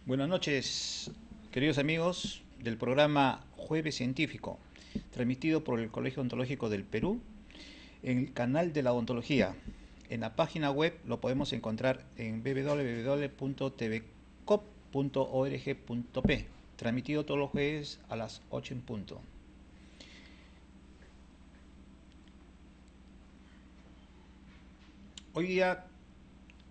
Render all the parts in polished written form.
Buenas noches, queridos amigos del programa Jueves Científico, transmitido por el Colegio Ontológico del Perú en el canal de la odontología. En la página web lo podemos encontrar en www.tvcop.org.p, transmitido todos los jueves a las 8 en punto. Hoy día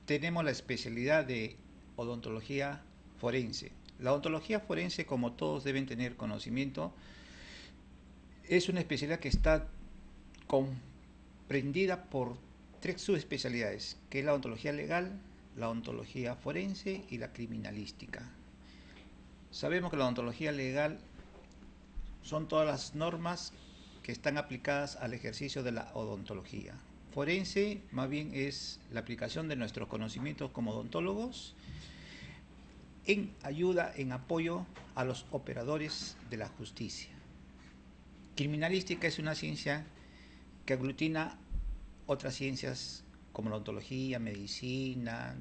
tenemos la especialidad de odontología forense. La odontología forense, como todos deben tener conocimiento, es una especialidad que está comprendida por tres subespecialidades, que es la odontología legal, la odontología forense y la criminalística. Sabemos que la odontología legal son todas las normas que están aplicadas al ejercicio de la odontología. Forense más bien es la aplicación de nuestros conocimientos como odontólogos en ayuda, en apoyo a los operadores de la justicia. Criminalística es una ciencia que aglutina otras ciencias como la odontología, medicina,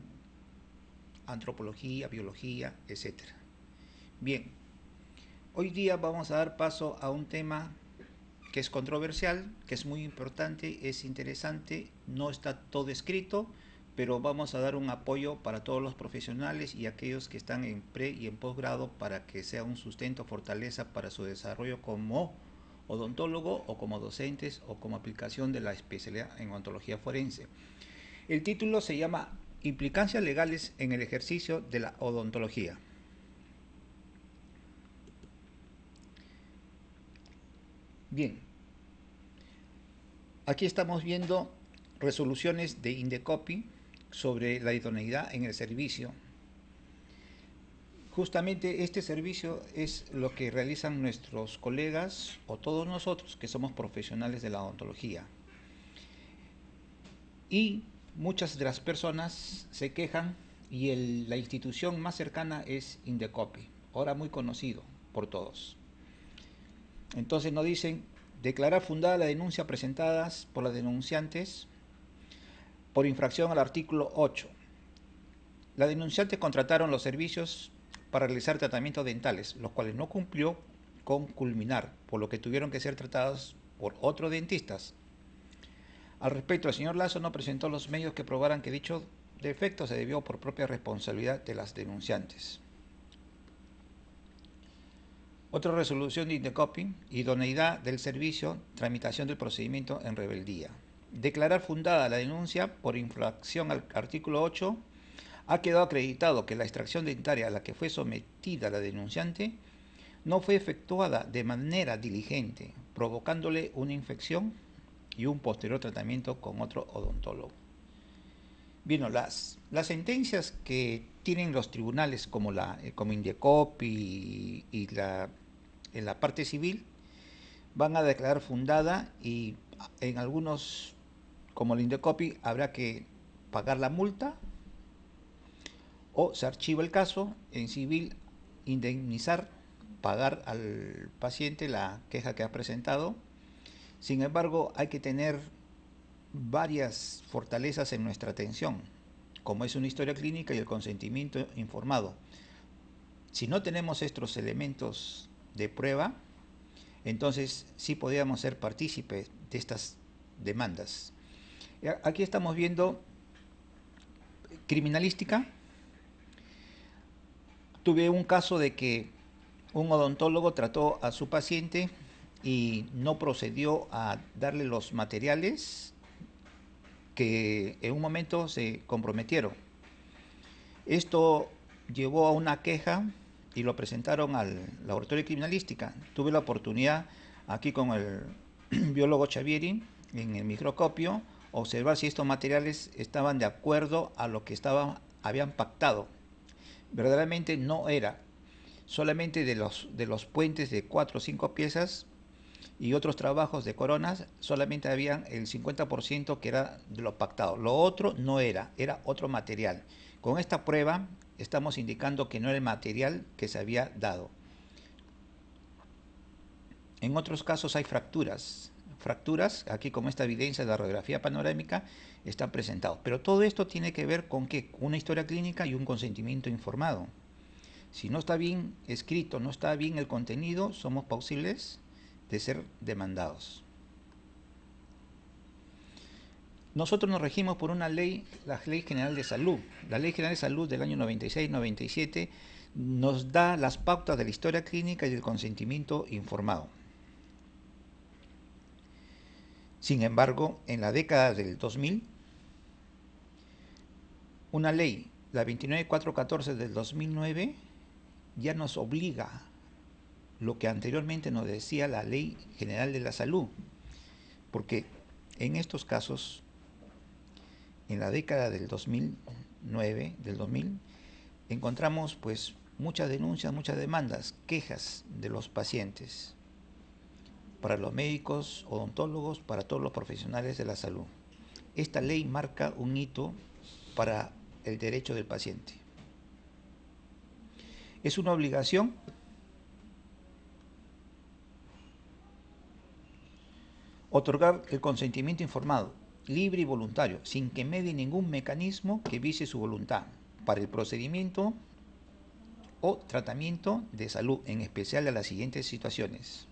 antropología, biología, etc. Bien, hoy día vamos a dar paso a un tema que es controversial, que es muy importante, es interesante, no está todo escrito, pero vamos a dar un apoyo para todos los profesionales y aquellos que están en pre y en posgrado para que sea un sustento, fortaleza para su desarrollo como odontólogo o como docentes o como aplicación de la especialidad en odontología forense. El título se llama Implicancias legales en el ejercicio de la odontología. Bien, aquí estamos viendo resoluciones de Indecopi sobre la idoneidad en el servicio. Justamente este servicio es lo que realizan nuestros colegas o todos nosotros que somos profesionales de la odontología. Y muchas de las personas se quejan y la institución más cercana es Indecopi, ahora muy conocido por todos. Entonces nos dicen declarar fundada la denuncia presentadas por las denunciantes por infracción al artículo 8. Las denunciantes contrataron los servicios para realizar tratamientos dentales, los cuales no cumplió con culminar, por lo que tuvieron que ser tratados por otros dentistas. Al respecto, el señor Lazo no presentó los medios que probaran que dicho defecto se debió por propia responsabilidad de las denunciantes. Otra resolución de Indecopi, idoneidad del servicio, tramitación del procedimiento en rebeldía. Declarar fundada la denuncia por infracción al artículo 8, ha quedado acreditado que la extracción dentaria a la que fue sometida la denunciante no fue efectuada de manera diligente, provocándole una infección y un posterior tratamiento con otro odontólogo. Bien, las sentencias que tienen los tribunales como Indecopi y en la parte civil van a declarar fundada y en algunos, como el Indecopi, habrá que pagar la multa o se archiva el caso, en civil indemnizar, pagar al paciente la queja que ha presentado. Sin embargo, hay que tener varias fortalezas en nuestra atención, como es una historia clínica y el consentimiento informado. Si no tenemos estos elementos de prueba, entonces sí podríamos ser partícipes de estas demandas. Aquí estamos viendo criminalística. Tuve un caso de que un odontólogo trató a su paciente y no procedió a darle los materiales que en un momento se comprometieron. Esto llevó a una queja y lo presentaron al laboratorio de criminalística. Tuve la oportunidad aquí con el biólogo Chavieri en el microscopio observar si estos materiales estaban de acuerdo a lo que habían pactado. Verdaderamente no era. Solamente de los puentes de 4 o 5 piezas y otros trabajos de coronas, solamente habían el 50% que era de lo pactado. Lo otro no era, era otro material. Con esta prueba estamos indicando que no era el material que se había dado. En otros casos hay fracturas. Fracturas, aquí como esta evidencia de la radiografía panorámica, está presentado. Pero todo esto tiene que ver con ¿qué? Una historia clínica y un consentimiento informado. Si no está bien escrito, no está bien el contenido, somos posibles de ser demandados. Nosotros nos regimos por una ley, la Ley General de Salud. La Ley General de Salud del año 96-97 nos da las pautas de la historia clínica y del consentimiento informado. Sin embargo, en la década del 2000, una ley, la 29414 del 2009, ya nos obliga lo que anteriormente nos decía la Ley General de la Salud, porque en estos casos, en la década del 2009, encontramos pues muchas denuncias, muchas demandas, quejas de los pacientes, para los médicos, odontólogos, para todos los profesionales de la salud. Esta ley marca un hito para el derecho del paciente. Es una obligación otorgar el consentimiento informado, libre y voluntario, sin que medie ningún mecanismo que vicie su voluntad, para el procedimiento o tratamiento de salud, en especial a las siguientes situaciones.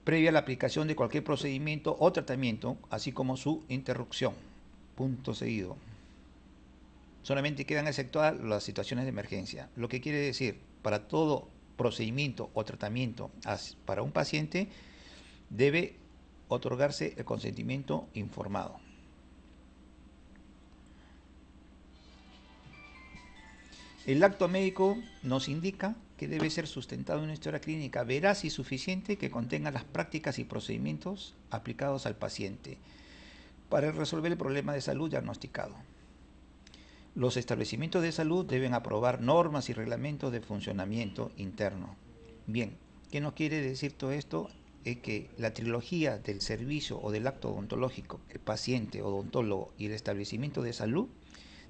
Previa a la aplicación de cualquier procedimiento o tratamiento, así como su interrupción. Punto seguido. Solamente quedan exceptuadas las situaciones de emergencia. Lo que quiere decir, para todo procedimiento o tratamiento para un paciente, debe otorgarse el consentimiento informado. El acto médico nos indica que debe ser sustentado en una historia clínica veraz y suficiente que contenga las prácticas y procedimientos aplicados al paciente para resolver el problema de salud diagnosticado. Los establecimientos de salud deben aprobar normas y reglamentos de funcionamiento interno. Bien, ¿qué nos quiere decir todo esto? Es que la trilogía del servicio o del acto odontológico, el paciente, odontólogo y el establecimiento de salud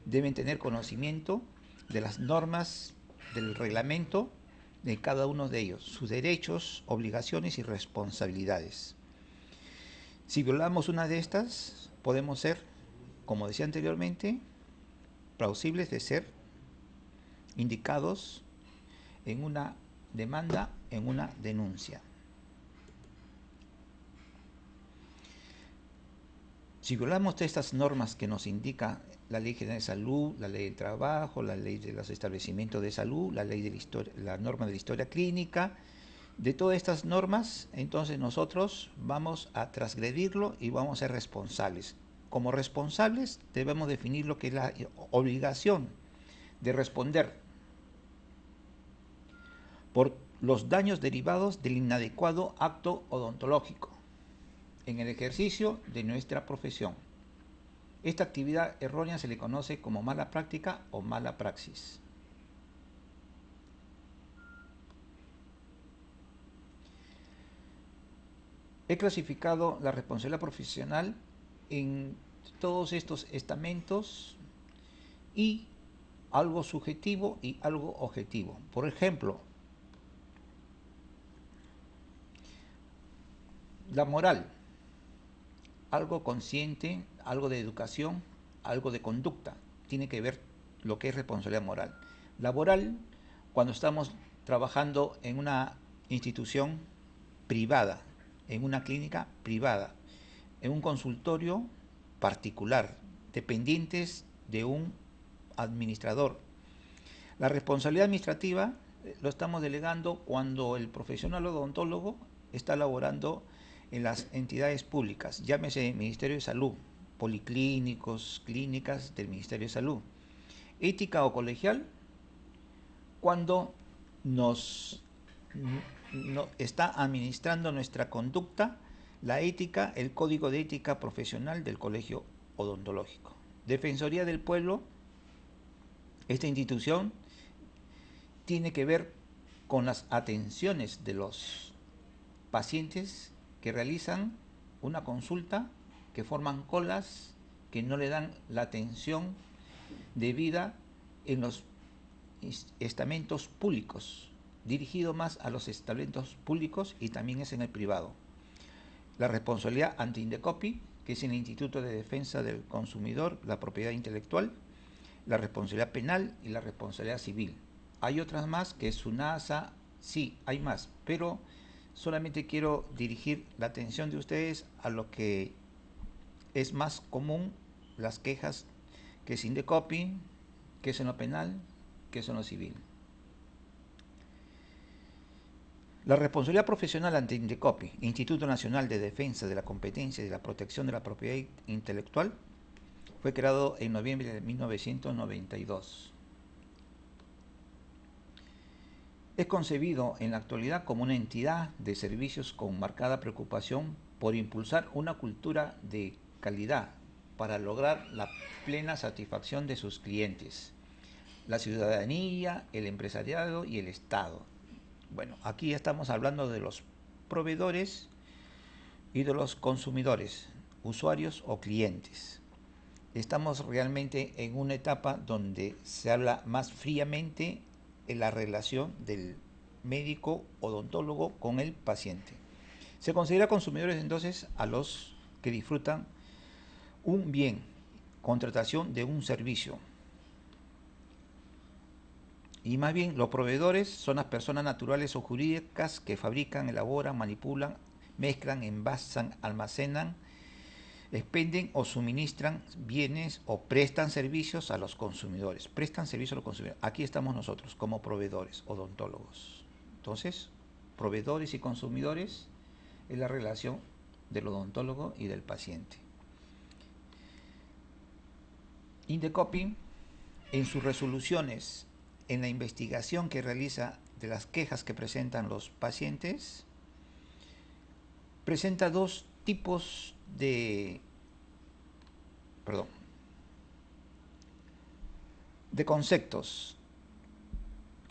deben tener conocimiento de las normas del reglamento de cada uno de ellos, sus derechos, obligaciones y responsabilidades. Si violamos una de estas, podemos ser, como decía anteriormente, plausibles de ser indicados en una demanda, en una denuncia. Si violamos estas normas que nos indica la Ley General de Salud, la Ley del Trabajo, la Ley de los Establecimientos de Salud, la Ley de la Historia, la norma de la historia clínica, de todas estas normas, entonces nosotros vamos a transgredirlo y vamos a ser responsables. Como responsables debemos definir lo que es la obligación de responder por los daños derivados del inadecuado acto odontológico en el ejercicio de nuestra profesión. Esta actividad errónea se le conoce como mala práctica o mala praxis. He clasificado la responsabilidad profesional en todos estos estamentos y algo subjetivo y algo objetivo. Por ejemplo, la moral, algo consciente, algo de educación, algo de conducta. Tiene que ver lo que es responsabilidad moral. Laboral, cuando estamos trabajando en una institución privada, en una clínica privada, en un consultorio particular, dependientes de un administrador. La responsabilidad administrativa lo estamos delegando cuando el profesional odontólogo está laborando en las entidades públicas, llámese Ministerio de Salud, policlínicos, clínicas del Ministerio de Salud. Ética o colegial, cuando está administrando nuestra conducta, la ética, el código de ética profesional del colegio odontológico. Defensoría del Pueblo, esta institución tiene que ver con las atenciones de los pacientes que realizan una consulta, que forman colas, que no le dan la atención debida en los estamentos públicos, dirigido más a los estamentos públicos y también es en el privado. La responsabilidad ante Indecopi, que es el Instituto de Defensa del Consumidor, la propiedad intelectual, la responsabilidad penal y la responsabilidad civil. Hay otras más, que es SUNASA, sí, hay más, pero solamente quiero dirigir la atención de ustedes a lo que es más común, las quejas, que es Indecopi, que es en lo penal, que es en lo civil. La responsabilidad profesional ante Indecopi, Instituto Nacional de Defensa de la Competencia y de la Protección de la Propiedad Intelectual, fue creado en noviembre de 1992. Es concebido en la actualidad como una entidad de servicios con marcada preocupación por impulsar una cultura de calidad para lograr la plena satisfacción de sus clientes, la ciudadanía, el empresariado y el Estado. Bueno, aquí ya estamos hablando de los proveedores y de los consumidores, usuarios o clientes. Estamos realmente en una etapa donde se habla más fríamente en la relación del médico odontólogo con el paciente. Se considera consumidores entonces a los que disfrutan un bien, contratación de un servicio. Y más bien los proveedores son las personas naturales o jurídicas que fabrican, elaboran, manipulan, mezclan, envasan, almacenan, expenden o suministran bienes o prestan servicios a los consumidores. Prestan servicios a los consumidores. Aquí estamos nosotros como proveedores, odontólogos. Entonces, proveedores y consumidores es la relación del odontólogo y del paciente. Indecopi, en sus resoluciones, en la investigación que realiza de las quejas que presentan los pacientes, presenta dos tipos de conceptos.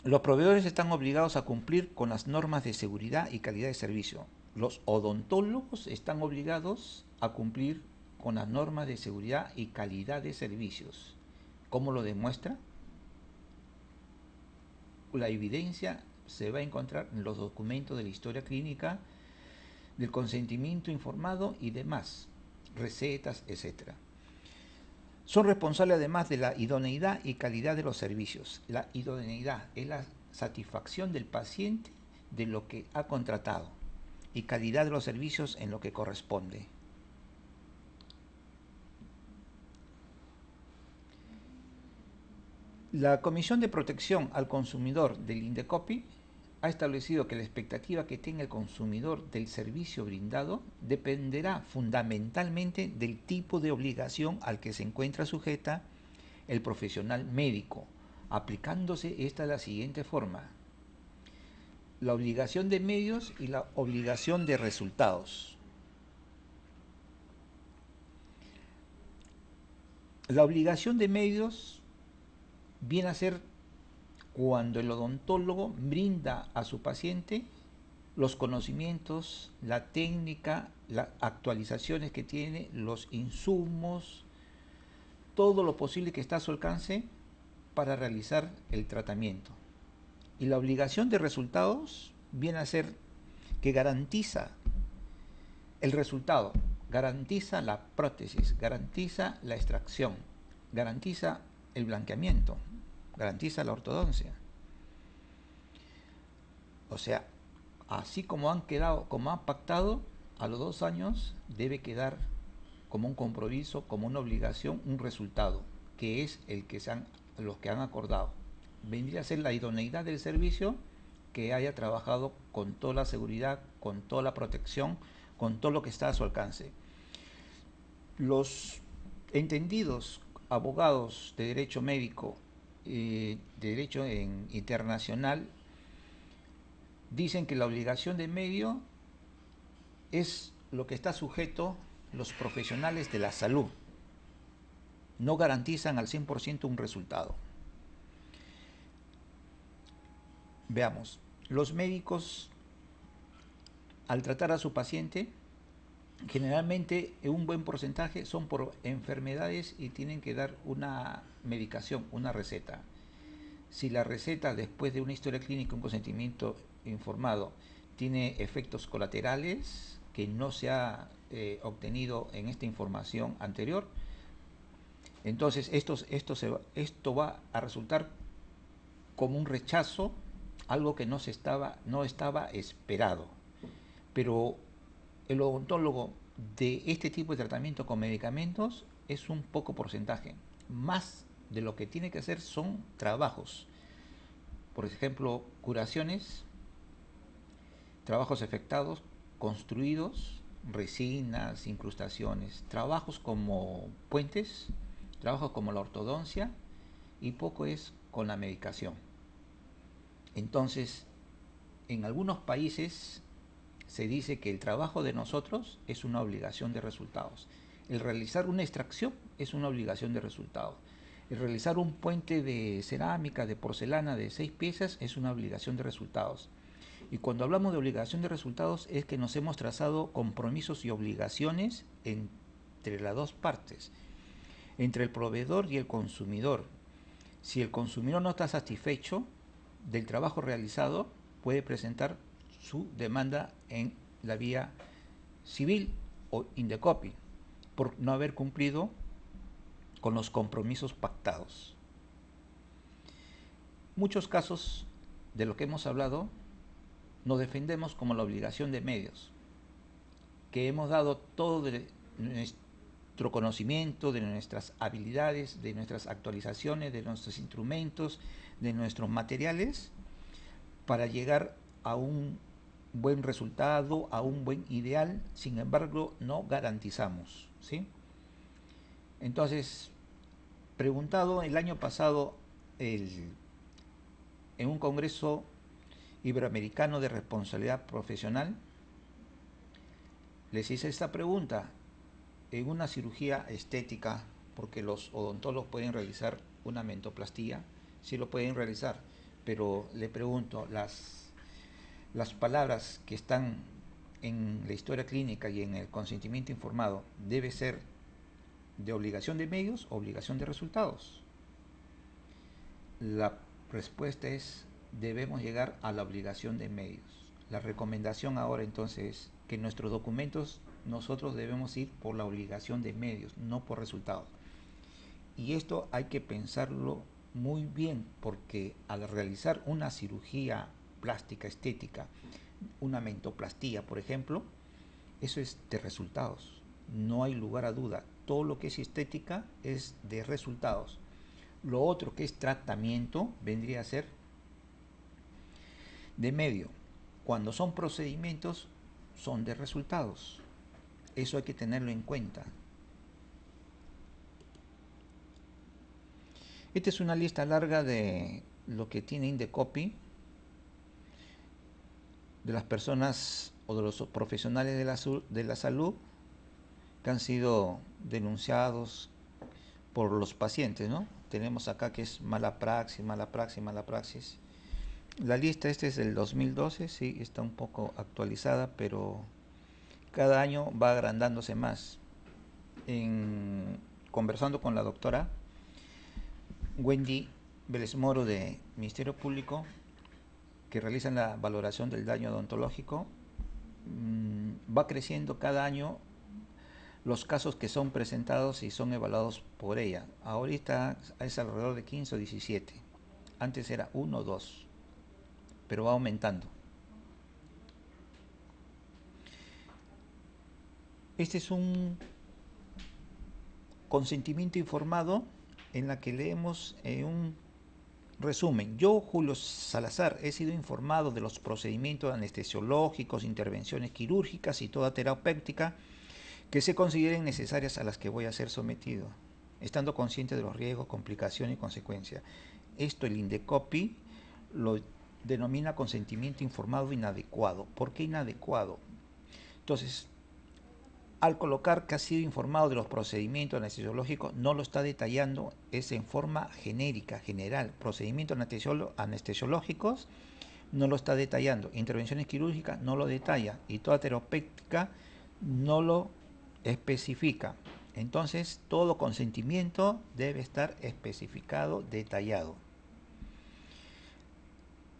Los proveedores están obligados a cumplir con las normas de seguridad y calidad de servicio. Los odontólogos están obligados a cumplir con las normas de seguridad y calidad de servicios. ¿Cómo lo demuestra? La evidencia se va a encontrar en los documentos de la historia clínica, del consentimiento informado y demás, recetas, etc. Son responsables además de la idoneidad y calidad de los servicios. La idoneidad es la satisfacción del paciente de lo que ha contratado y calidad de los servicios en lo que corresponde. La Comisión de Protección al Consumidor del Indecopi ha establecido que la expectativa que tenga el consumidor del servicio brindado dependerá fundamentalmente del tipo de obligación al que se encuentra sujeta el profesional médico, aplicándose esta de la siguiente forma: la obligación de medios y la obligación de resultados. La obligación de medios viene a ser cuando el odontólogo brinda a su paciente los conocimientos, la técnica, las actualizaciones que tiene, los insumos, todo lo posible que está a su alcance para realizar el tratamiento. Y la obligación de resultados viene a ser que garantiza el resultado, garantiza la prótesis, garantiza la extracción, garantiza el blanqueamiento, garantiza la ortodoncia. O sea, así como han quedado, como han pactado, a los 2 años debe quedar como un compromiso, como una obligación, un resultado, que es el que los que han acordado. Vendría a ser la idoneidad del servicio, que haya trabajado con toda la seguridad, con toda la protección, con todo lo que está a su alcance. Los entendidos abogados de derecho médico, de derecho internacional, dicen que la obligación de medio es lo que está sujeto los profesionales de la salud. No garantizan al 100% un resultado. Veamos, los médicos, al tratar a su paciente, generalmente un buen porcentaje son por enfermedades y tienen que dar una medicación, una receta. Si la receta, después de una historia clínica, un consentimiento informado, tiene efectos colaterales que no se ha obtenido en esta información anterior, Entonces, esto va a resultar como un rechazo, algo que no estaba esperado. Pero el odontólogo de este tipo de tratamiento con medicamentos es un poco porcentaje. Más de lo que tiene que hacer son trabajos. Por ejemplo, curaciones, trabajos efectuados, construidos, resinas, incrustaciones, trabajos como puentes, trabajos como la ortodoncia y poco es con la medicación. Entonces, en algunos países se dice que el trabajo de nosotros es una obligación de resultados. El realizar una extracción es una obligación de resultados. El realizar un puente de cerámica, de porcelana de 6 piezas es una obligación de resultados. Y cuando hablamos de obligación de resultados es que nos hemos trazado compromisos y obligaciones entre las dos partes, entre el proveedor y el consumidor. Si el consumidor no está satisfecho del trabajo realizado, puede presentar su demanda en la vía civil o Indecopi por no haber cumplido con los compromisos pactados. Muchos casos de lo que hemos hablado nos defendemos como la obligación de medios, que hemos dado todo de nuestro conocimiento, de nuestras habilidades, de nuestras actualizaciones, de nuestros instrumentos, de nuestros materiales, para llegar a un buen resultado, a un buen ideal. Sin embargo, no garantizamos, ¿sí? Entonces, preguntado el año pasado en un congreso iberoamericano de responsabilidad profesional, les hice esta pregunta: en una cirugía estética, porque los odontólogos pueden realizar una mentoplastía, sí lo pueden realizar, pero le pregunto, las palabras que están en la historia clínica y en el consentimiento informado, ¿debe ser de obligación de medios o obligación de resultados? La respuesta es: debemos llegar a la obligación de medios. La recomendación ahora entonces es que en nuestros documentos nosotros debemos ir por la obligación de medios, no por resultados. Y esto hay que pensarlo muy bien, porque al realizar una cirugía plástica estética, una mentoplastía, por ejemplo, eso es de resultados. No hay lugar a duda. Todo lo que es estética es de resultados. Lo otro que es tratamiento vendría a ser de medio. Cuando son procedimientos, son de resultados. Eso hay que tenerlo en cuenta. Esta es una lista larga de lo que tiene Indecopi, de las personas o de los profesionales de la salud que han sido denunciados por los pacientes, ¿no? Tenemos acá que es mala praxis, mala praxis, mala praxis. La lista este es del 2012, sí, está un poco actualizada, pero cada año va agrandándose más. Conversando con la doctora Wendy Vélez Moro de Ministerio Público, que realizan la valoración del daño odontológico, va creciendo cada año los casos que son presentados y son evaluados por ella. Ahorita es alrededor de 15 o 17. Antes era 1 o 2, pero va aumentando. Este es un consentimiento informado en la que leemos un resumen. Yo, Julio Salazar, he sido informado de los procedimientos anestesiológicos, intervenciones quirúrgicas y toda terapéutica que se consideren necesarias a las que voy a ser sometido, estando consciente de los riesgos, complicaciones y consecuencias. Esto el Indecopi lo denomina consentimiento informado inadecuado. ¿Por qué inadecuado? Entonces, al colocar que ha sido informado de los procedimientos anestesiológicos, no lo está detallando, es en forma genérica, general. Procedimientos anestesiológicos no lo está detallando. Intervenciones quirúrgicas no lo detalla. Y toda terapéutica no lo especifica. Entonces, todo consentimiento debe estar especificado, detallado.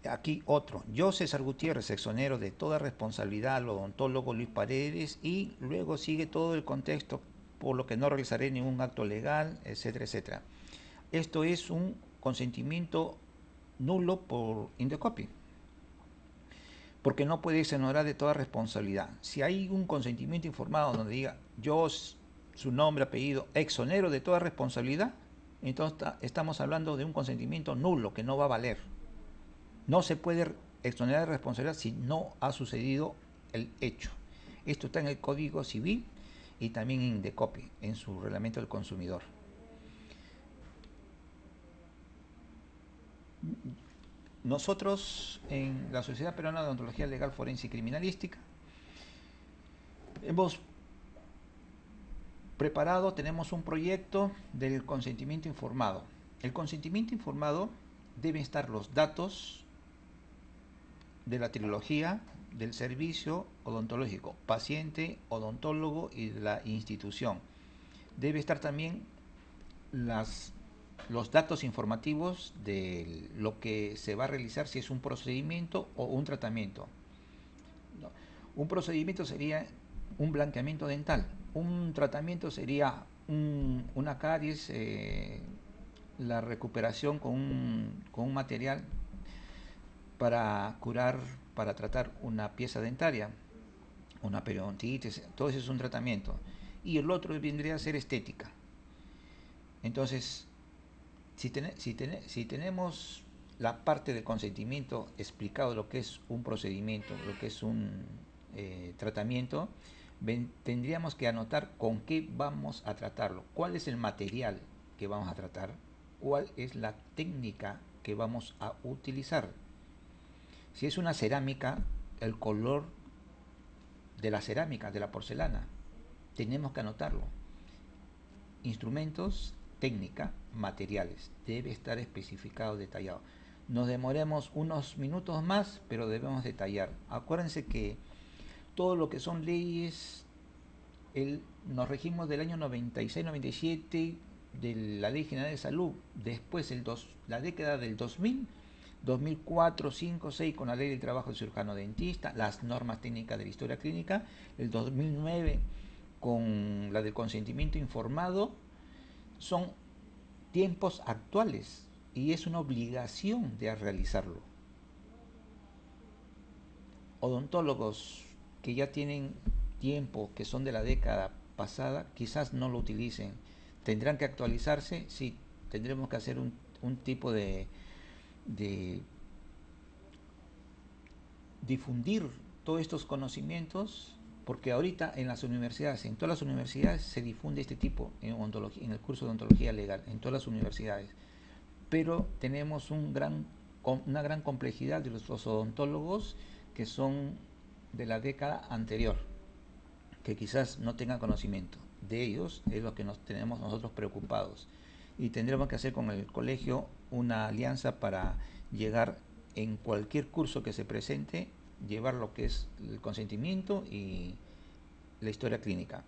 Aquí otro: yo, César Gutiérrez, exonero de toda responsabilidad al odontólogo Luis Paredes, y luego sigue todo el contexto por lo que no realizaré ningún acto legal, etcétera, etcétera. Esto es un consentimiento nulo por Indecopi, porque no puede exonerar de toda responsabilidad. Si hay un consentimiento informado donde diga yo, su nombre, apellido, exonero de toda responsabilidad, entonces estamos hablando de un consentimiento nulo que no va a valer. No se puede exonerar de responsabilidad si no ha sucedido el hecho. Esto está en el Código Civil y también en Indecopi, en su reglamento del consumidor. Nosotros en la Sociedad Peruana de Odontología Legal, Forense y Criminalística hemos preparado, tenemos un proyecto del consentimiento informado. El consentimiento informado deben estar los datos de la trilogía del servicio odontológico, paciente, odontólogo y de la institución. Debe estar también los datos informativos de lo que se va a realizar, si es un procedimiento o un tratamiento. No. Un procedimiento sería un blanqueamiento dental, un tratamiento sería una caries, la recuperación con un material para curar, para tratar una pieza dentaria, una periodontitis, todo eso es un tratamiento. Y el otro vendría a ser estética. Entonces, si tenemos la parte del consentimiento explicado, lo que es un procedimiento, lo que es un tratamiento, tendríamos que anotar con qué vamos a tratarlo, cuál es el material que vamos a tratar, cuál es la técnica que vamos a utilizar. Si es una cerámica, el color de la cerámica, de la porcelana, tenemos que anotarlo. Instrumentos, técnica, materiales, debe estar especificado, detallado. Nos demoremos unos minutos más, pero debemos detallar. Acuérdense que todo lo que son leyes, nos regimos del año 96-97 de la Ley General de Salud, después la década del 2000, 2004, 5, 6 con la Ley del Trabajo del Cirujano Dentista, las normas técnicas de la historia clínica, el 2009 con la del consentimiento informado. Son tiempos actuales y es una obligación de realizarlo. Odontólogos que ya tienen tiempo, que son de la década pasada, quizás no lo utilicen. ¿Tendrán que actualizarse? Sí, tendremos que hacer un tipo de difundir todos estos conocimientos, porque ahorita en las universidades, en todas las universidades se difunde este tipo en el curso de odontología legal, en todas las universidades, pero tenemos una gran complejidad de los odontólogos que son de la década anterior, que quizás no tengan conocimiento. De ellos es lo que nos tenemos nosotros preocupados, y tendremos que hacer con el colegio una alianza para llegar en cualquier curso que se presente, llevar lo que es el consentimiento y la historia clínica.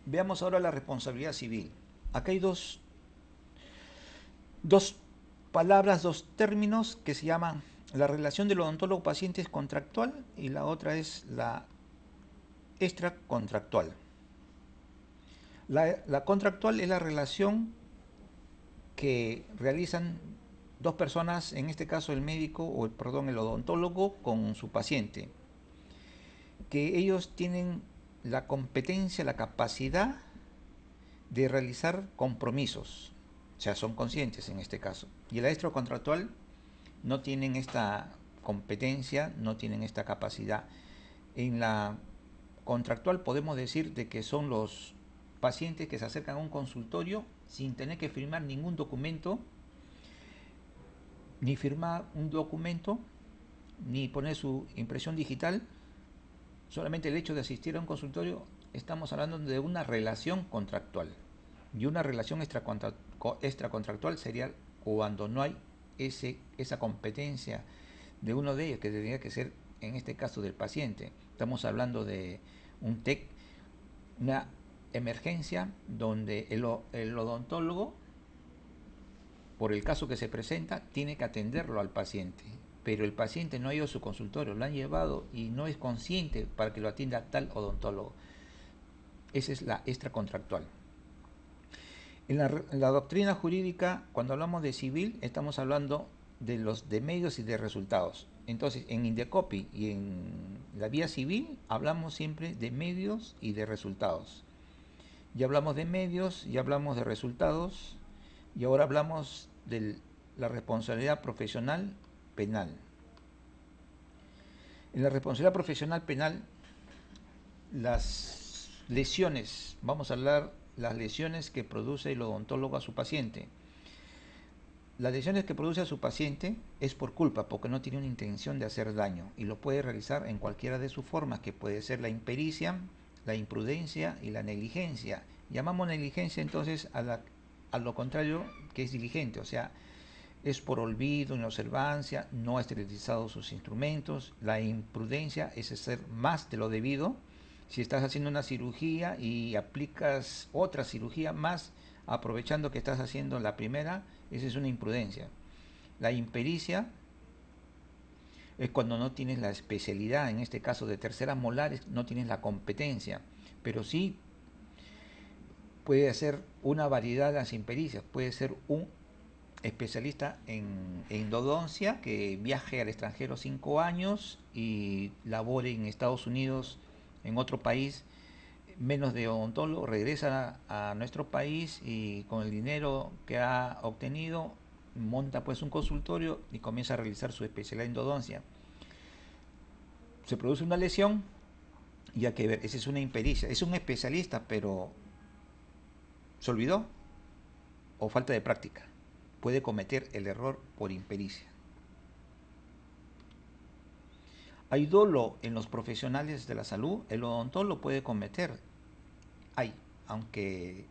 Veamos ahora la responsabilidad civil. Acá hay dos palabras, dos términos que se llaman la relación del odontólogo-paciente es contractual y la otra es la extracontractual. La contractual es la relación que realizan dos personas, en este caso el médico o el odontólogo con su paciente, que ellos tienen la competencia, la capacidad de realizar compromisos, o sea, son conscientes en este caso. Y la extracontractual no tienen esta competencia, no tienen esta capacidad. En la contractual podemos decir de que son los pacientes que se acercan a un consultorio sin tener que firmar ningún documento, ni firmar un documento, ni poner su impresión digital. Solamente el hecho de asistir a un consultorio, estamos hablando de una relación contractual. Y una relación extracontractual sería cuando no hay esa competencia de uno de ellos, que tendría que ser, en este caso, del paciente. Estamos hablando de un TEC, una emergencia donde el odontólogo, por el caso que se presenta, tiene que atenderlo al paciente, pero el paciente no ha ido a su consultorio, lo han llevado y no es consciente para que lo atienda tal odontólogo. Esa es la extracontractual. En la doctrina jurídica, cuando hablamos de civil, estamos hablando de los de medios y de resultados. Entonces, en Indecopi y en la vía civil, hablamos siempre de medios y de resultados. Ya hablamos de medios, ya hablamos de resultados, y ahora hablamos de la responsabilidad profesional penal. En la responsabilidad profesional penal, las lesiones, vamos a hablar las lesiones que produce el odontólogo a su paciente. Las lesiones que produce a su paciente es por culpa, porque no tiene una intención de hacer daño y lo puede realizar en cualquiera de sus formas, que puede ser la impericia, la imprudencia y la negligencia. Llamamos negligencia entonces a lo contrario que es diligente, o sea, es por olvido, inobservancia, no ha esterilizado sus instrumentos. La imprudencia es hacer más de lo debido. Si estás haciendo una cirugía y aplicas otra cirugía más, aprovechando que estás haciendo la primera, esa es una imprudencia. La impericia es cuando no tienes la especialidad, en este caso de terceras molares, no tienes la competencia, pero sí puede ser una variedad de las impericias, puede ser un especialista en endodoncia que viaje al extranjero 5 años y labore en Estados Unidos, en otro país, menos de odontólogo, regresa a nuestro país y con el dinero que ha obtenido monta pues un consultorio y comienza a realizar su especialidad en endodoncia. Se produce una lesión y hay que ver, esa es una impericia, es un especialista pero se olvidó o falta de práctica. Puede cometer el error por impericia. Hay dolo en los profesionales de la salud, el odontólogo puede cometer. Hay, aunque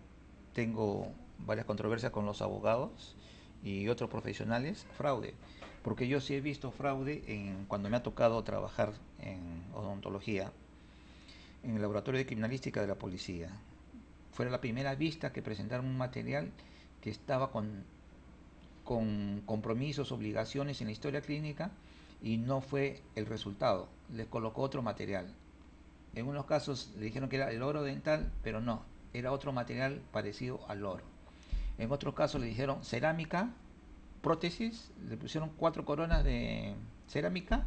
tengo varias controversias con los abogados y otros profesionales, fraude. Porque yo sí he visto fraude cuando me ha tocado trabajar en odontología, en el laboratorio de criminalística de la policía. Fue la primera vista que presentaron un material que estaba con compromisos, obligaciones en la historia clínica y no fue el resultado. Les colocó otro material. En unos casos le dijeron que era el oro dental, pero no, era otro material parecido al oro. En otros casos le dijeron cerámica, prótesis, le pusieron 4 coronas de cerámica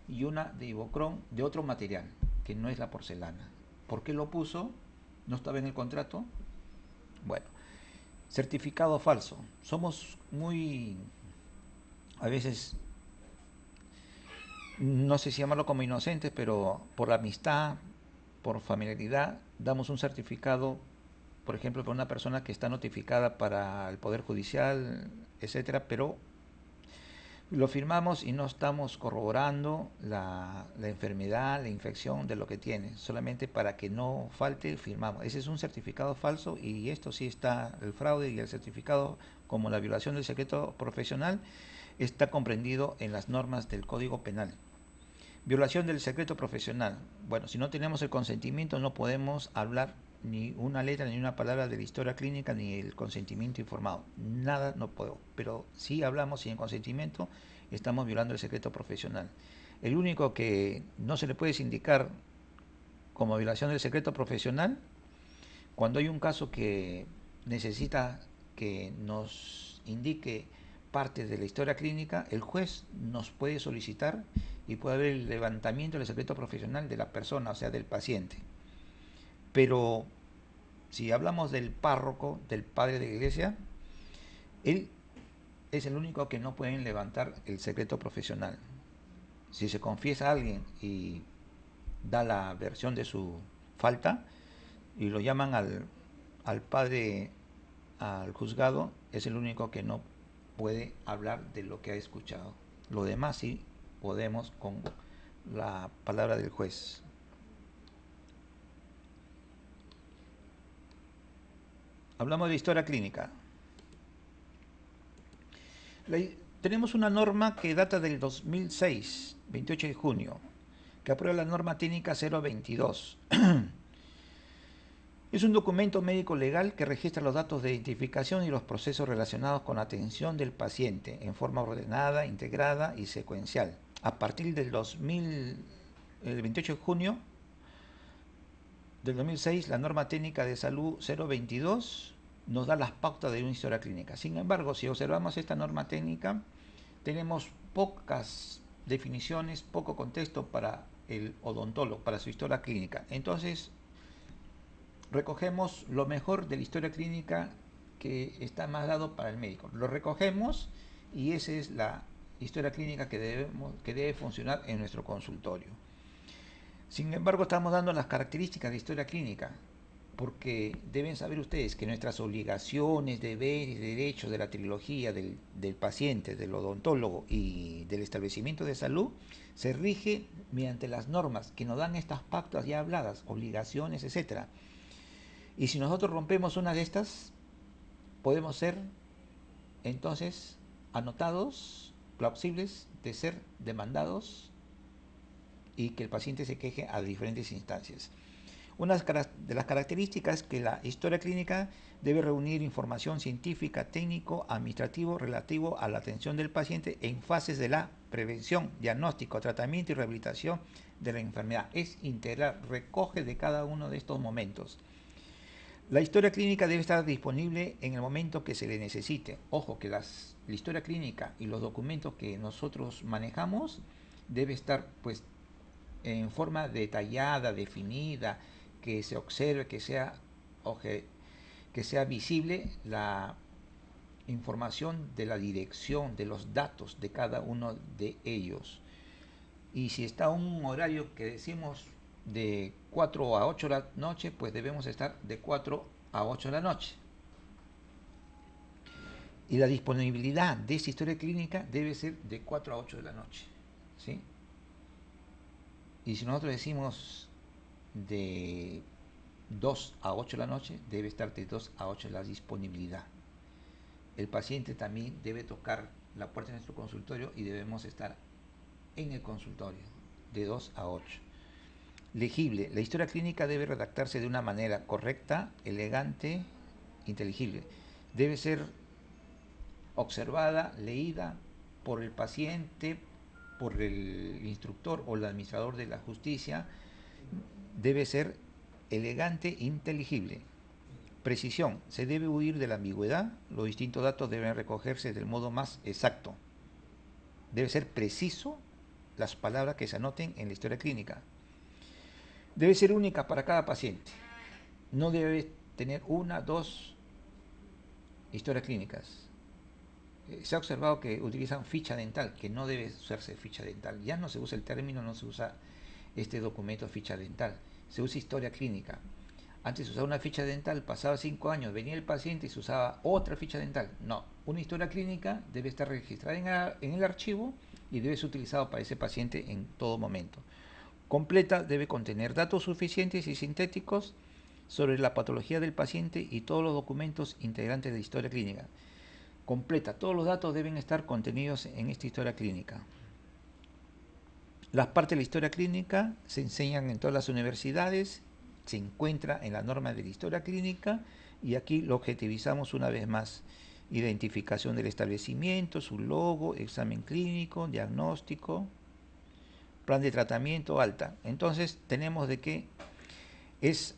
y una de Ivocrón de otro material, que no es la porcelana. ¿Por qué lo puso? ¿No estaba en el contrato? Bueno, certificado falso. Somos muy, a veces, no sé si llamarlo como inocentes, pero por la amistad, por familiaridad, damos un certificado, por ejemplo, para una persona que está notificada para el Poder Judicial, etcétera, pero lo firmamos y no estamos corroborando la enfermedad, la infección de lo que tiene. Solamente para que no falte, firmamos. Ese es un certificado falso y esto sí está, el fraude y el certificado, como la violación del secreto profesional, está comprendido en las normas del Código Penal. Violación del secreto profesional. Bueno, si no tenemos el consentimiento no podemos hablar ni una letra ni una palabra de la historia clínica ni el consentimiento informado. Nada no puedo. Pero si hablamos sin consentimiento estamos violando el secreto profesional. El único que no se le puede sindicar como violación del secreto profesional, cuando hay un caso que necesita que nos indique parte de la historia clínica, el juez nos puede solicitar y puede haber el levantamiento del secreto profesional de la persona, o sea, del paciente. Pero si hablamos del párroco, del padre de la iglesia, él es el único que no pueden levantar el secreto profesional. Si se confiesa a alguien y da la versión de su falta y lo llaman al padre al juzgado, es el único que no puede hablar de lo que ha escuchado. Lo demás sí podemos con la palabra del juez. Hablamos de historia clínica. Tenemos una norma que data del 2006, 28 de junio, que aprueba la norma técnica 022. Es un documento médico legal que registra los datos de identificación y los procesos relacionados con la atención del paciente en forma ordenada, integrada y secuencial. A partir del 28 de junio del 2006, la norma técnica de salud 022 nos da las pautas de una historia clínica. Sin embargo, si observamos esta norma técnica, tenemos pocas definiciones, poco contexto para el odontólogo, para su historia clínica. Entonces, recogemos lo mejor de la historia clínica que está más dado para el médico. Lo recogemos y esa es la historia clínica que debe funcionar en nuestro consultorio. Sin embargo, estamos dando las características de historia clínica, porque deben saber ustedes que nuestras obligaciones, deberes, derechos de la trilogía del paciente, del odontólogo y del establecimiento de salud se rige mediante las normas que nos dan estas pautas ya habladas, obligaciones, etc. Y si nosotros rompemos una de estas, podemos ser entonces anotados, plausibles de ser demandados y que el paciente se queje a diferentes instancias. Una de las características es que la historia clínica debe reunir información científica, técnico, administrativo relativo a la atención del paciente en fases de la prevención, diagnóstico, tratamiento y rehabilitación de la enfermedad. Es integral, recoge de cada uno de estos momentos. La historia clínica debe estar disponible en el momento que se le necesite. Ojo que la historia clínica y los documentos que nosotros manejamos debe estar pues en forma detallada, definida, que se observe, que sea visible la información de la dirección, de los datos de cada uno de ellos. Y si está un horario que decimos de 4 a 8 de la noche, pues debemos estar de 4 a 8 de la noche. Y la disponibilidad de esta historia clínica debe ser de 4 a 8 de la noche, ¿sí? Y si nosotros decimos de 2 a 8 de la noche, debe estar de 2 a 8 la disponibilidad. El paciente también debe tocar la puerta de nuestro consultorio y debemos estar en el consultorio de 2 a 8. Legible. La historia clínica debe redactarse de una manera correcta, elegante, inteligible. Debe ser observada, leída por el paciente, por el instructor o el administrador de la justicia. Debe ser elegante, inteligible. Precisión. Se debe huir de la ambigüedad. Los distintos datos deben recogerse del modo más exacto. Debe ser preciso las palabras que se anoten en la historia clínica. Debe ser única para cada paciente. No debe tener una, dos historias clínicas. Se ha observado que utilizan ficha dental, que no debe usarse ficha dental. Ya no se usa el término, no se usa este documento ficha dental. Se usa historia clínica. Antes se usaba una ficha dental, pasaba 5 años, venía el paciente y se usaba otra ficha dental. No, una historia clínica debe estar registrada en el archivo y debe ser utilizado para ese paciente en todo momento. Completa, debe contener datos suficientes y sintéticos sobre la patología del paciente y todos los documentos integrantes de la historia clínica. Completa, todos los datos deben estar contenidos en esta historia clínica. Las partes de la historia clínica se enseñan en todas las universidades, se encuentra en la norma de la historia clínica y aquí lo objetivizamos una vez más. Identificación del establecimiento, su logo, examen clínico, diagnóstico, plan de tratamiento, alta. Entonces tenemos de que es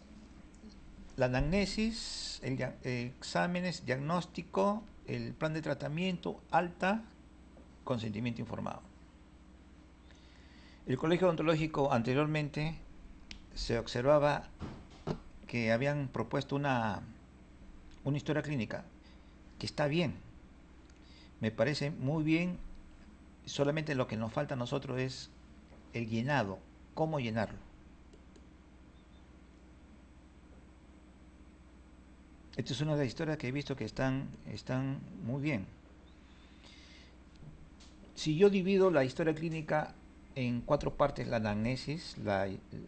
la anamnesis, exámenes, diagnóstico, el plan de tratamiento, alta, consentimiento informado. El Colegio Odontológico anteriormente se observaba que habían propuesto una historia clínica, que está bien, me parece muy bien, solamente lo que nos falta a nosotros es el llenado, cómo llenarlo. Esta es una de las historias que he visto que están muy bien. Si yo divido la historia clínica en 4 partes, la anamnesis,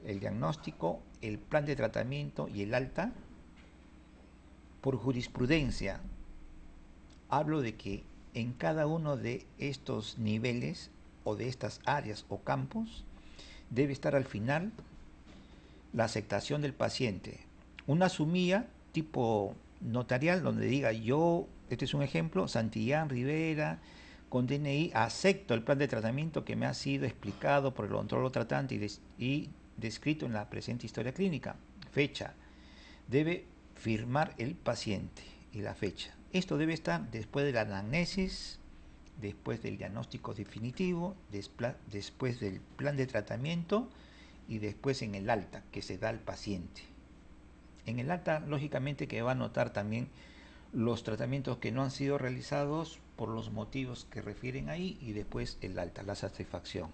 el diagnóstico, el plan de tratamiento y el alta, por jurisprudencia, hablo de que en cada uno de estos niveles o de estas áreas o campos debe estar al final la aceptación del paciente. Una sumilla tipo notarial donde diga yo, este es un ejemplo, Santillán Rivera, con DNI, acepto el plan de tratamiento que me ha sido explicado por el odontólogo tratante y descrito en la presente historia clínica. fecha. Debe firmar el paciente y la fecha. Esto debe estar después de la anamnesis, después del diagnóstico definitivo, después del plan de tratamiento y después en el alta que se da al paciente. En el alta, lógicamente, que va a anotar también los tratamientos que no han sido realizados por los motivos que refieren ahí y después el alta, la satisfacción.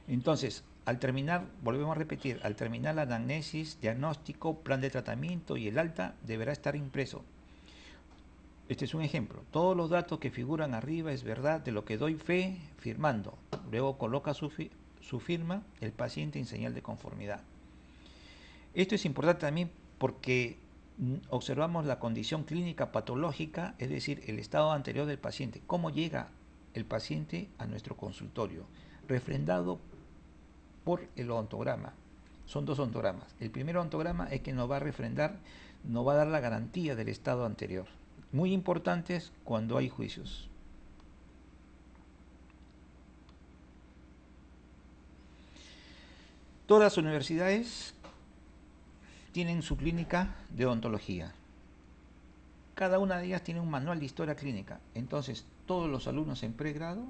Entonces, al terminar, volvemos a repetir, al terminar la anamnesis, diagnóstico, plan de tratamiento y el alta, deberá estar impreso. Este es un ejemplo. Todos los datos que figuran arriba es verdad de lo que doy fe firmando. Luego coloca su firma el paciente en señal de conformidad. Esto es importante también porque observamos la condición clínica patológica, es decir, el estado anterior del paciente. ¿Cómo llega el paciente a nuestro consultorio? Refrendado por el odontograma. Son dos odontogramas. El primer odontograma es que nos va a refrendar, nos va a dar la garantía del estado anterior. Muy importantes cuando hay juicios. Todas las universidades tienen su clínica de odontología. Cada una de ellas tiene un manual de historia clínica. Entonces, todos los alumnos en pregrado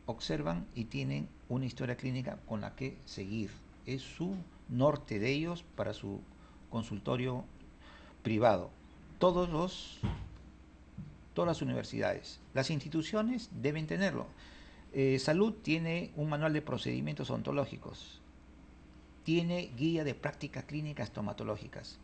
observan y tienen una historia clínica con la que seguir. Es su norte de ellos para su consultorio privado. Todas las universidades. Las instituciones deben tenerlo. Salud tiene un manual de procedimientos odontológicos. Tiene guía de prácticas clínicas estomatológicas.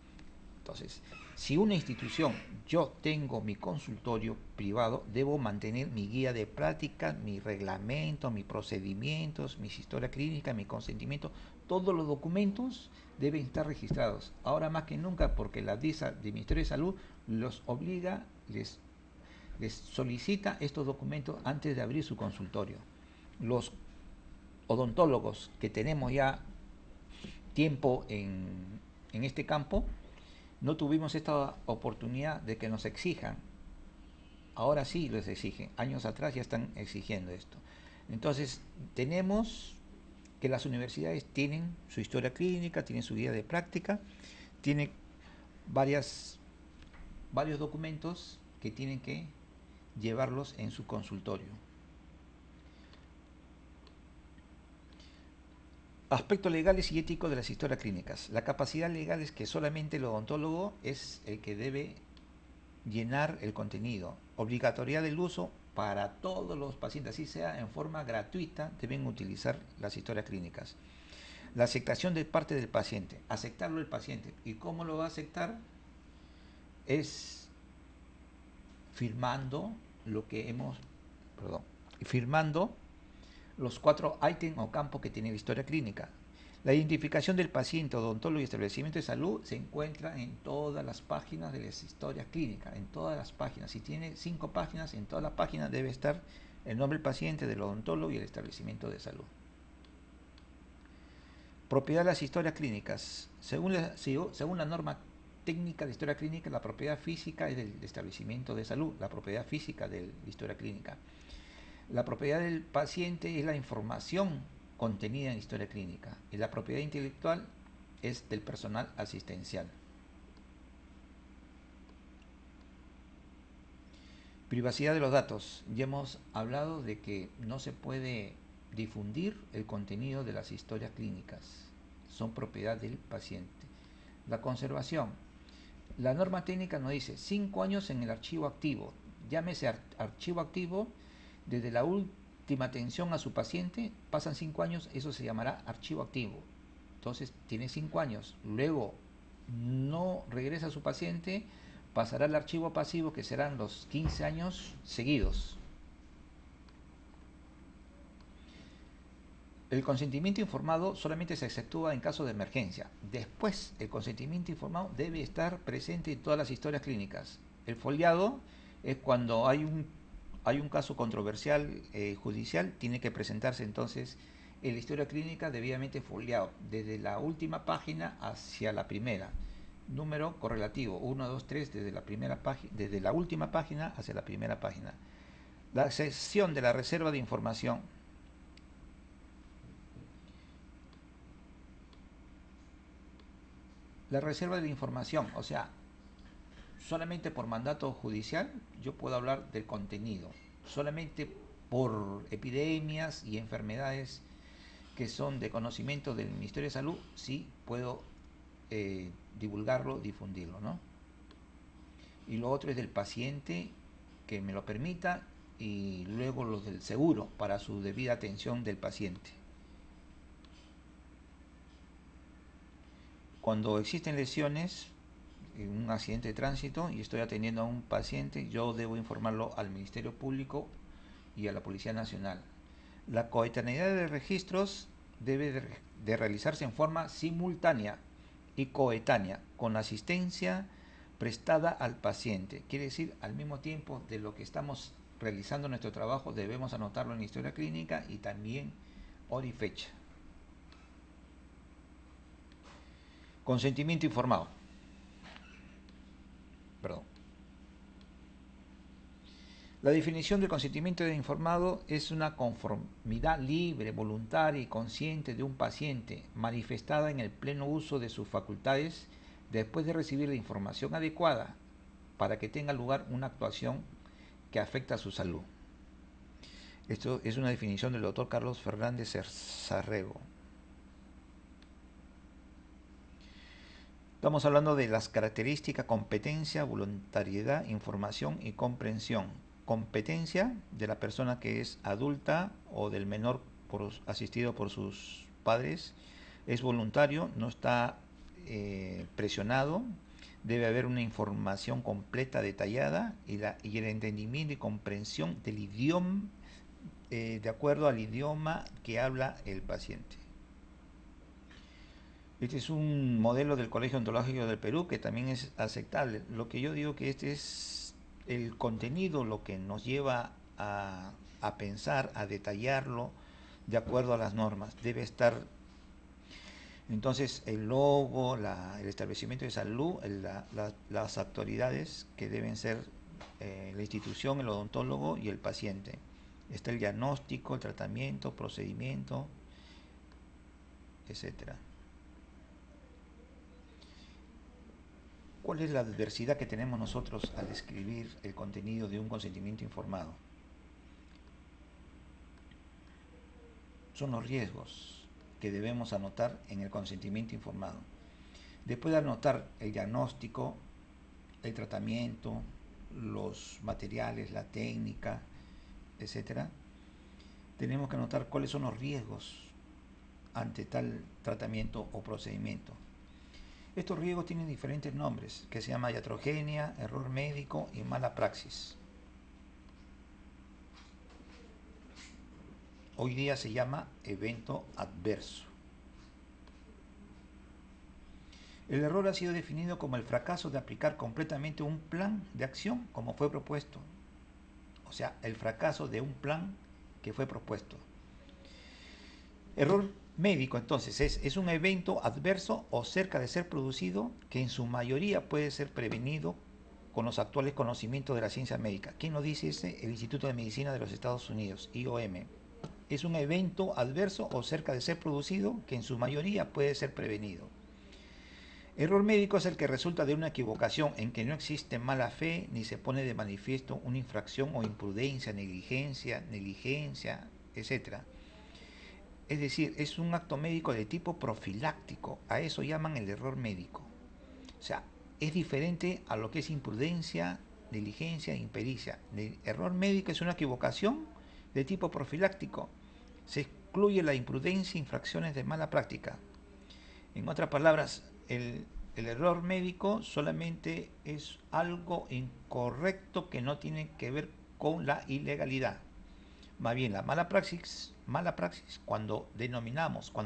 Entonces, si una institución, yo tengo mi consultorio privado, debo mantener mi guía de práctica, mi reglamento, mis procedimientos, mis historias clínicas, mi consentimiento. Todos los documentos deben estar registrados. Ahora más que nunca, porque la DISA del Ministerio de Salud los obliga, les solicita estos documentos antes de abrir su consultorio. Los odontólogos que tenemos ya tiempo en este campo, no tuvimos esta oportunidad de que nos exijan. Ahora sí les exigen. Años atrás ya están exigiendo esto. Entonces, tenemos que las universidades tienen su historia clínica, tienen su guía de práctica, tienen varios documentos que tienen que llevarlos en su consultorio. Aspectos legales y éticos de las historias clínicas. La capacidad legal es que solamente el odontólogo es el que debe llenar el contenido. Obligatoriedad del uso para todos los pacientes, así sea en forma gratuita, deben utilizar las historias clínicas. La aceptación de parte del paciente. Aceptarlo el paciente. ¿Y cómo lo va a aceptar? Es firmando firmando los 4 ítems o campos que tiene la historia clínica. La identificación del paciente, odontólogo y establecimiento de salud se encuentra en todas las páginas de las historias clínicas, en todas las páginas. Si tiene 5 páginas, en todas las páginas debe estar el nombre del paciente, del odontólogo y el establecimiento de salud. Propiedad de las historias clínicas. Según la norma técnica de historia clínica, la propiedad física es del establecimiento de salud, la propiedad física de la historia clínica. La propiedad del paciente es la información contenida en la historia clínica y la propiedad intelectual es del personal asistencial. Privacidad de los datos. Ya hemos hablado de que no se puede difundir el contenido de las historias clínicas. Son propiedad del paciente. La conservación. La norma técnica nos dice 5 años en el archivo activo. Llámese archivo activo. Desde la última atención a su paciente, pasan 5 años, eso se llamará archivo activo. Entonces, tiene 5 años. Luego, no regresa a su paciente, pasará al archivo pasivo, que serán los 15 años seguidos. El consentimiento informado solamente se exceptúa en caso de emergencia. Después, el consentimiento informado debe estar presente en todas las historias clínicas. El foliado es cuando hay un caso controversial judicial, tiene que presentarse entonces en la historia clínica debidamente foliado, desde la última página hacia la primera. Número correlativo, 1, 2, 3, desde la última página hacia la primera página. La sección de la reserva de información. La reserva de la información, o sea, solamente por mandato judicial yo puedo hablar del contenido. Solamente por epidemias y enfermedades que son de conocimiento del Ministerio de Salud, sí puedo divulgarlo, difundirlo, ¿no? Y lo otro es del paciente que me lo permita y luego los del seguro para su debida atención del paciente. Cuando existen lesiones en un accidente de tránsito y estoy atendiendo a un paciente, yo debo informarlo al Ministerio Público y a la Policía Nacional. La coetaneidad de registros debe de realizarse en forma simultánea y coetánea, con asistencia prestada al paciente. Quiere decir, al mismo tiempo de lo que estamos realizando nuestro trabajo, debemos anotarlo en la historia clínica y también hora y fecha. Consentimiento informado. Perdón. La definición del consentimiento informado es una conformidad libre, voluntaria y consciente de un paciente, manifestada en el pleno uso de sus facultades después de recibir la información adecuada para que tenga lugar una actuación que afecta a su salud. Esto es una definición del doctor Carlos Fernández Sarrego. Estamos hablando de las características: competencia, voluntariedad, información y comprensión. Competencia de la persona que es adulta o del menor asistido por sus padres. Es voluntario, no está presionado. Debe haber una información completa, detallada y el entendimiento y comprensión del idioma de acuerdo al idioma que habla el paciente. Este es un modelo del Colegio Ontológico del Perú que también es aceptable. Lo que yo digo que este es el contenido, lo que nos lleva a pensar, a detallarlo de acuerdo a las normas. Debe estar, entonces, el logo, el establecimiento de salud, las autoridades que deben ser la institución, el odontólogo y el paciente. Está el diagnóstico, el tratamiento, procedimiento, etcétera. ¿Cuál es la adversidad que tenemos nosotros al escribir el contenido de un consentimiento informado? Son los riesgos que debemos anotar en el consentimiento informado. Después de anotar el diagnóstico, el tratamiento, los materiales, la técnica, etcétera, tenemos que anotar cuáles son los riesgos ante tal tratamiento o procedimiento. Estos riesgos tienen diferentes nombres, que se llama iatrogenia, error médico y mala praxis. Hoy día se llama evento adverso. El error ha sido definido como el fracaso de aplicar completamente un plan de acción como fue propuesto. O sea, el fracaso de un plan que fue propuesto. Error médico, entonces, es un evento adverso o cerca de ser producido que en su mayoría puede ser prevenido con los actuales conocimientos de la ciencia médica. ¿Quién lo dice? El Instituto de Medicina de los Estados Unidos, IOM. Es un evento adverso o cerca de ser producido que en su mayoría puede ser prevenido. Error médico es el que resulta de una equivocación en que no existe mala fe ni se pone de manifiesto una infracción o imprudencia, negligencia, etc. Es decir, es un acto médico de tipo profiláctico. A eso llaman el error médico. O sea, es diferente a lo que es imprudencia, negligencia e impericia. El error médico es una equivocación de tipo profiláctico. Se excluye la imprudencia e infracciones de mala práctica. En otras palabras, el error médico solamente es algo incorrecto que no tiene que ver con la ilegalidad. Más bien, la mala praxis, cuando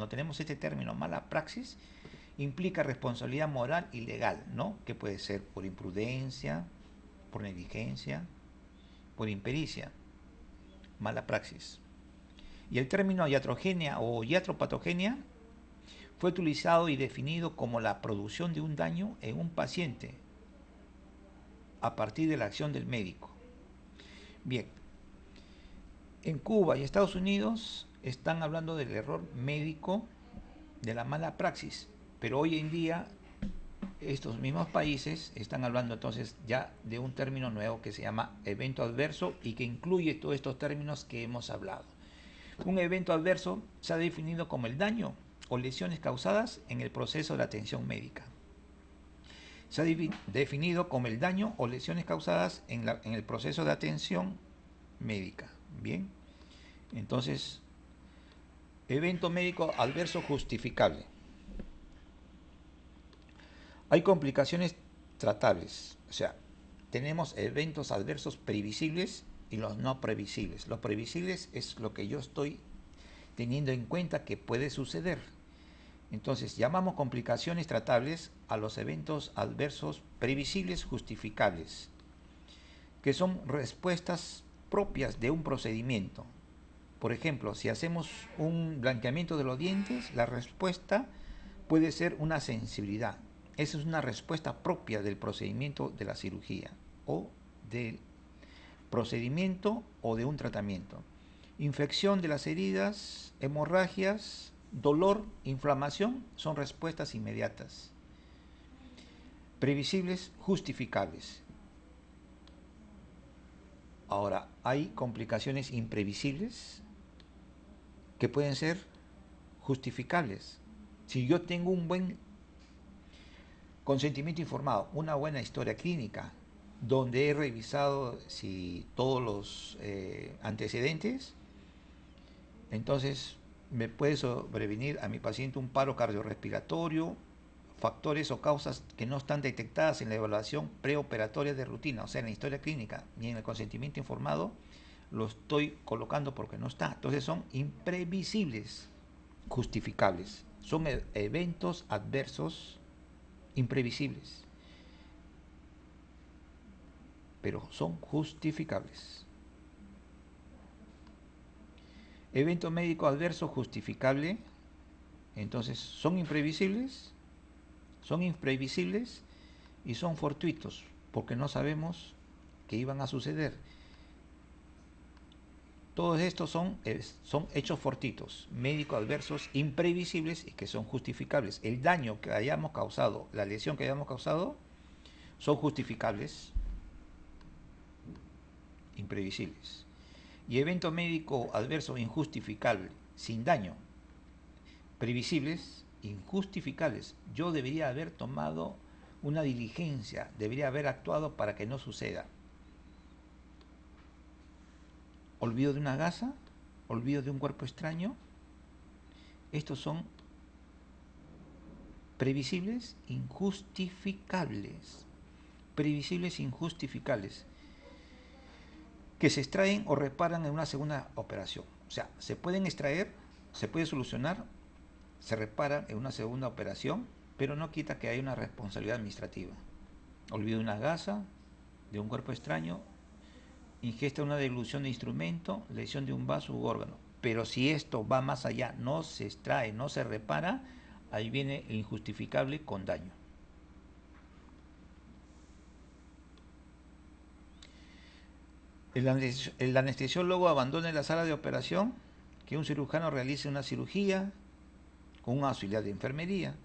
tenemos este término mala praxis, implica responsabilidad moral y legal, ¿no? Que puede ser por imprudencia, por negligencia, por impericia, mala praxis. Y el término iatrogenia o iatropatogenia fue utilizado y definido como la producción de un daño en un paciente a partir de la acción del médico. Bien, en Cuba y Estados Unidos están hablando del error médico, de la mala praxis, pero hoy en día estos mismos países están hablando entonces ya de un término nuevo que se llama evento adverso y que incluye todos estos términos que hemos hablado. Un evento adverso se ha definido como el daño o lesiones causadas en el proceso de la atención médica. Se ha definido como el daño o lesiones causadas en el proceso de atención médica. Bien, entonces, evento médico adverso justificable. Hay complicaciones tratables, o sea, tenemos eventos adversos previsibles y los no previsibles. Los previsibles es lo que yo estoy teniendo en cuenta que puede suceder. Entonces, llamamos complicaciones tratables a los eventos adversos previsibles justificables, que son respuestas propias de un procedimiento. Por ejemplo, si hacemos un blanqueamiento de los dientes, la respuesta puede ser una sensibilidad. Esa es una respuesta propia del procedimiento de la cirugía o del procedimiento o de un tratamiento. Infección de las heridas, hemorragias, dolor, inflamación son respuestas inmediatas. Previsibles, justificables. Ahora, hay complicaciones imprevisibles que pueden ser justificables. Si yo tengo un buen consentimiento informado, una buena historia clínica, donde he revisado si todos los antecedentes, entonces me puede sobrevenir a mi paciente un paro cardiorrespiratorio, factores o causas que no están detectadas en la evaluación preoperatoria de rutina, o sea, en la historia clínica ni en el consentimiento informado, lo estoy colocando porque no está. Entonces son imprevisibles, justificables. Son eventos adversos imprevisibles, pero son justificables. Evento médico adverso justificable, entonces son imprevisibles y son fortuitos, porque no sabemos qué iban a suceder. Todos estos son hechos fortuitos, médicos adversos, imprevisibles y que son justificables. El daño que hayamos causado, la lesión que hayamos causado, son justificables, imprevisibles. Y evento médico adverso injustificable, sin daño, previsibles, injustificables. Yo debería haber tomado una diligencia, debería haber actuado para que no suceda. Olvido de una gasa, olvido de un cuerpo extraño. Estos son previsibles, injustificables. Previsibles, injustificables. Que se extraen o reparan en una segunda operación. O sea, se pueden extraer, se puede solucionar, se reparan en una segunda operación, pero no quita que haya una responsabilidad administrativa. Olvido de una gasa, de un cuerpo extraño, ingesta una dilución de instrumento, lesión de un vaso u órgano. Pero si esto va más allá, no se extrae, no se repara, ahí viene el injustificable con daño. El anestesiólogo abandona la sala de operación, que un cirujano realice una cirugía con un auxiliar de enfermería,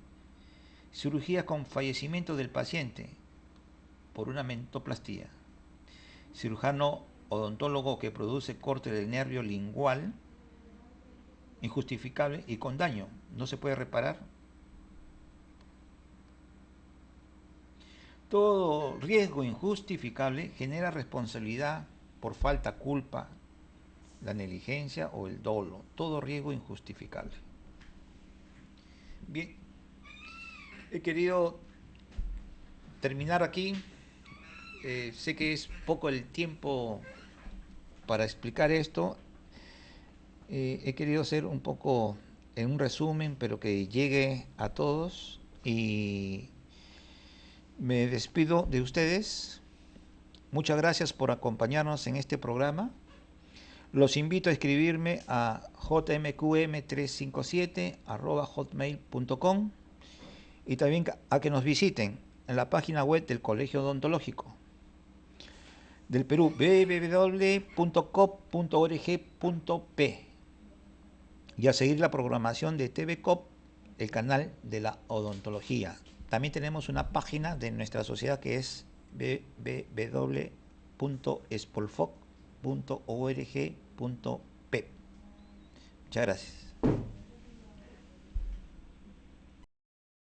cirugía con fallecimiento del paciente por una mentoplastía, cirujano odontólogo que produce corte del nervio lingual, injustificable y con daño, no se puede reparar. Todo riesgo injustificable genera responsabilidad por falta, culpa, la negligencia o el dolo. Todo riesgo injustificable. Bien, he querido terminar aquí. Sé que es poco el tiempo para explicar esto. He querido hacer un poco en un resumen, pero que llegue a todos. Y me despido de ustedes. Muchas gracias por acompañarnos en este programa. Los invito a escribirme a jmqm357@hotmail.com y también a que nos visiten en la página web del Colegio Odontológico del Perú, www.cop.org.p, y a seguir la programación de TV COP, el canal de la odontología. también tenemos una página de nuestra sociedad que es www.espolfoc.org.p. Muchas gracias.